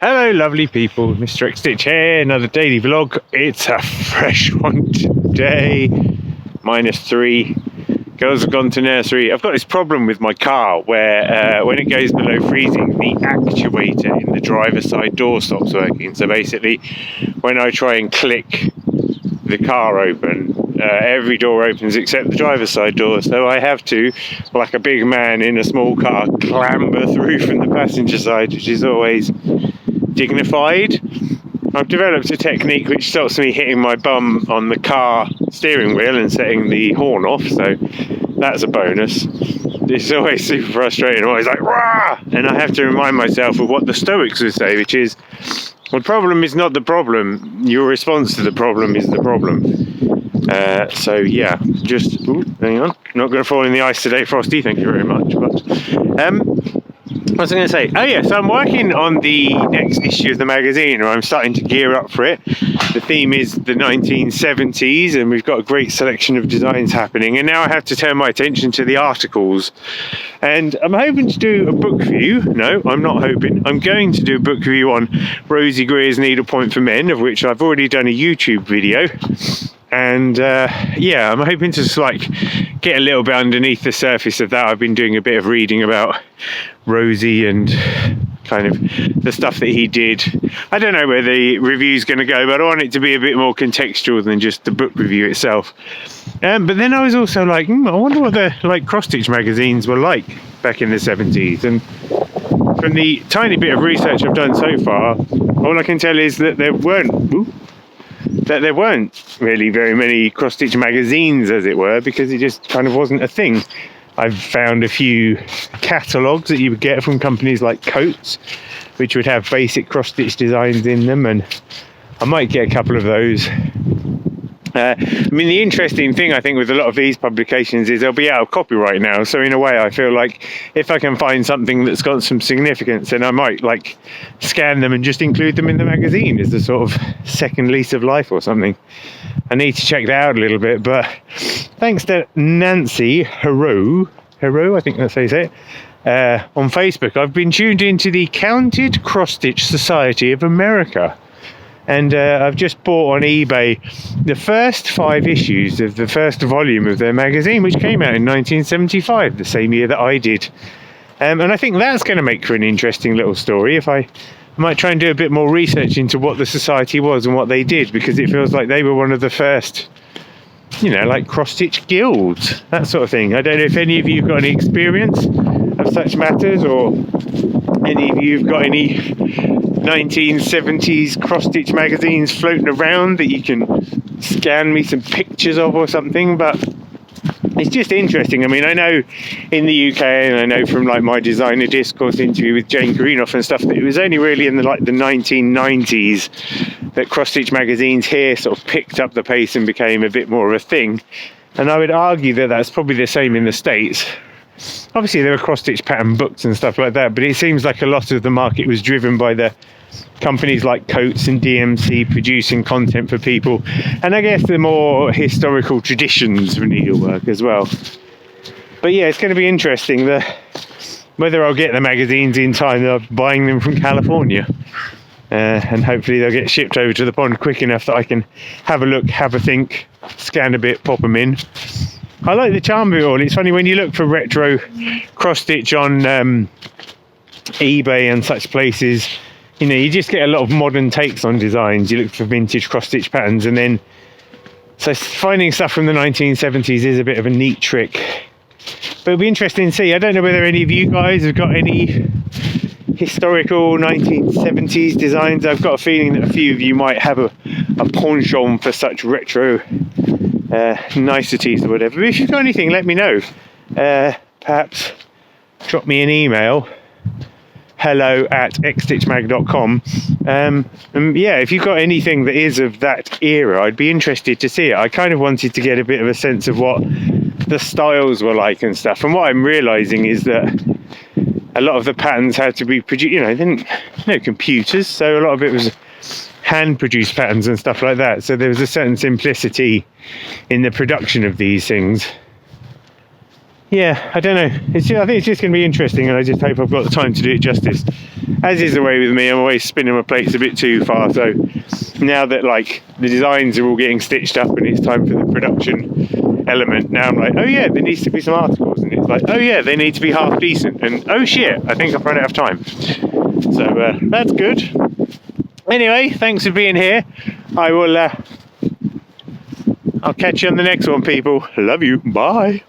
Hello lovely people, Mr. Xstitch here, another daily vlog. It's a fresh one today, -3. Girls have gone to nursery. I've got this problem with my car where when it goes below freezing, the actuator in the driver's side door stops working. So basically, when I try and click the car open, every door opens except the driver's side door, so I have to, like a big man in a small car, clamber through from the passenger side, which is always dignified. I've developed a technique which stops me hitting my bum on the car steering wheel and setting the horn off, so that's a bonus. It's always super frustrating, always like rah, and I have to remind myself of what the Stoics would say, which is the problem is not the problem, your response to the problem is the problem. So yeah, just hang on, not going to fall in the ice today, Frosty, thank you very much. But what was I going to say? Oh yes, I'm working on the next issue of the magazine, or I'm starting to gear up for it. The theme is the 1970s, and we've got a great selection of designs happening, and now I have to turn my attention to the articles. And I'm hoping to do a book review. No, I'm not hoping. I'm going to do a book review on Rosie Greer's Needlepoint for Men, of which I've already done a YouTube video. And yeah, I'm hoping to just like get a little bit underneath the surface of that. I've been doing a bit of reading about Rosie and kind of the stuff that he did. I don't know where the review's going to go, but I want it to be a bit more contextual than just the book review itself. But then I was also like, I wonder what the like cross-stitch magazines were like back in the 70s. And from the tiny bit of research I've done so far, all I can tell is that there weren't really very many cross-stitch magazines, as it were, because it just kind of wasn't a thing. I've found a few catalogues that you would get from companies like Coates, which would have basic cross-stitch designs in them, and I might get a couple of those. I mean, the interesting thing I think with a lot of these publications is they'll be out of copyright now, so in a way I feel like if I can find something that's got some significance, then I might like scan them and just include them in the magazine as a sort of second lease of life or something. I need to check that out a little bit, but thanks to Nancy Hero, I think that's how you say it, on Facebook, I've been tuned into the Counted Cross-Stitch Society of America. And I've just bought on eBay the first 5 issues of the first volume of their magazine, which came out in 1975, the same year that I did. And I think that's going to make for an interesting little story. I might try and do a bit more research into what the society was and what they did, because it feels like they were one of the first, like cross-stitch guilds, that sort of thing. I don't know if any of you have got any experience of such matters, or any of you have got any 1970s cross-stitch magazines floating around that you can scan me some pictures of or something. But it's just interesting. I mean, I know in the UK, and I know from like my Designer Discourse interview with Jane Greenough and stuff, that it was only really in the 1990s that cross-stitch magazines here sort of picked up the pace and became a bit more of a thing. And I would argue that that's probably the same in the States. Obviously there were cross-stitch pattern books and stuff like that, but it seems like a lot of the market was driven by the companies like Coates and DMC producing content for people, and I guess the more historical traditions of needlework as well. But yeah, it's going to be interesting whether I'll get the magazines in time. I'm buying them from California, and hopefully they'll get shipped over to the pond quick enough that I can have a look, have a think, scan a bit, pop them in. I like the charm of it all. It's funny when you look for retro cross-stitch on eBay and such places, you just get a lot of modern takes on designs. You look for vintage cross-stitch patterns, and then so finding stuff from the 1970s is a bit of a neat trick. But it'll be interesting to see. I don't know whether any of you guys have got any historical 1970s designs. I've got a feeling that a few of you might have a penchant for such retro niceties or whatever. But if you've got anything, let me know. Perhaps drop me an email, hello@xstitchmag.com. And yeah, if you've got anything that is of that era, I'd be interested to see it. I kind of wanted to get a bit of a sense of what the styles were like and stuff. And what I'm realizing is that a lot of the patterns had to be produced, they didn't no computers, so a lot of it was hand-produced patterns and stuff like that. So there was a certain simplicity in the production of these things. yeah, I don't know. I think it's just going to be interesting, and I just hope I've got the time to do it justice. As is the way with me, I'm always spinning my plates a bit too far. So now that like the designs are all getting stitched up and it's time for the production element, now I'm like, oh yeah, there needs to be some articles, and it's like, oh yeah, they need to be half decent, and oh shit, I think I've run out of time. So that's good. Anyway, thanks for being here. I'll catch you on the next one, people. Love you. Bye.